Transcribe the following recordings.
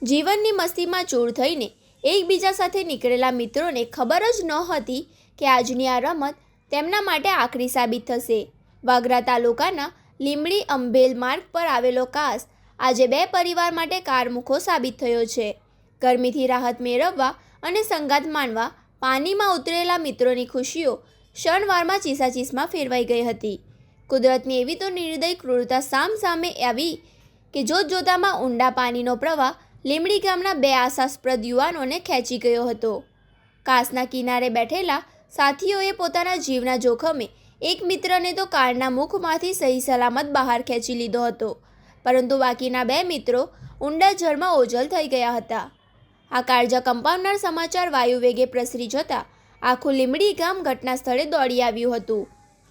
જીવનની મસ્તીમાં ચૂર થઈને એકબીજા સાથે નીકળેલા મિત્રોને ખબર જ નહોતી કે આજની આ રમત તેમના માટે આખરી સાબિત થશે. વાગરા તાલુકાના લીંબડી અંભેલ માર્ગ પર આવેલો કાસ આજે બે પરિવાર માટે કારમુખો સાબિત થયો છે. ગરમીથી રાહત મેળવવા અને સંગાત માણવા પાણીમાં ઉતરેલા મિત્રોની ખુશીઓ ક્ષણવારમાં ચીસાચીસમાં ફેરવાઈ ગઈ હતી. કુદરતની એવી તો નિર્દય ક્રૂરતા સામે આવી કે જોતજોતામાં ઊંડા પાણીનો પ્રવાહ લીંબડી ગામના બે આશાસ્પદ યુવાનોને ખેંચી ગયો હતો. કાસના કિનારે બેઠેલા સાથીઓએ પોતાના જીવના જોખમે એક મિત્રને તો કારના મુખમાંથી સહી સલામત બહાર ખેંચી લીધો હતો, પરંતુ બાકીના બે મિત્રો ઊંડા જળમાં ઓઝલ થઈ ગયા હતા. આ કાળજા કંપાવનાર સમાચાર વાયુવેગે પ્રસરી જતા આખું લીંબડી ગામ ઘટના સ્થળે દોડી આવ્યું હતું.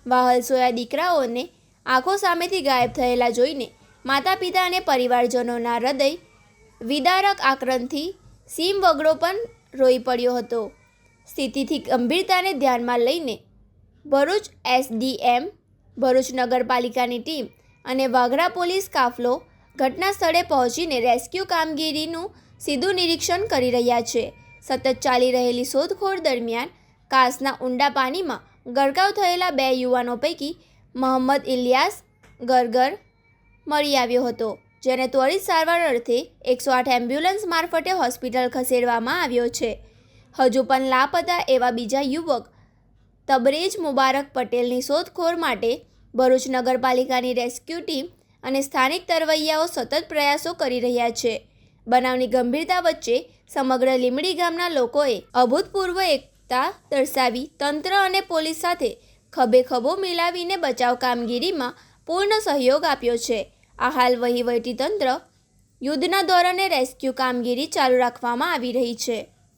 વહાલસોયા દીકરાઓને આંખો સામેથી ગાયબ થયેલા જોઈને માતા પિતા અને પરિવારજનોના હૃદય વિદારક આક્રંદથી સીમ વગડો પણ રોઈ પડ્યો હતો. સ્થિતિથી ગંભીરતાને ધ્યાનમાં લઈને ભરૂચ એસડીએમ, ભરૂચ નગરપાલિકાની ટીમ અને વાગરા પોલીસ કાફલો ઘટના સ્થળે પહોંચીને રેસ્ક્યુ કામગીરીનું સીધું નિરીક્ષણ કરી રહ્યા છે. સતત ચાલી રહેલી શોધખોળ દરમિયાન કાસના ઊંડા પાણીમાં ગરકાવ થયેલા બે યુવાનો પૈકી મોહમ્મદ ઇલિયાસ ગરગર મળી આવ્યો હતો, જેને ત્વરિત સારવાર અર્થે 108 એમ્બ્યુલન્સ મારફતે હોસ્પિટલ ખસેડવામાં આવ્યો છે. હજુ પણ લાપતા એવા બીજા યુવક તબરેજ મુબારક પટેલની શોધખોળ માટે ભરૂચ નગરપાલિકાની રેસ્ક્યુ ટીમ અને સ્થાનિક તરવૈયાઓ સતત પ્રયાસો કરી રહ્યા છે. બનાવની ગંભીરતા વચ્ચે સમગ્ર લીંબડી ગામના લોકોએ અભૂતપૂર્વ એકતા દર્શાવી તંત્ર અને પોલીસ સાથે ખભે ખભો મિલાવીને બચાવ કામગીરીમાં પૂર્ણ સહયોગ આપ્યો છે. આ હાલ વહીવટીતંત્ર યુદ્ધના ધોરણે રેસ્ક્યુ કામગીરી ચાલુ રાખવામાં આવી રહી છે.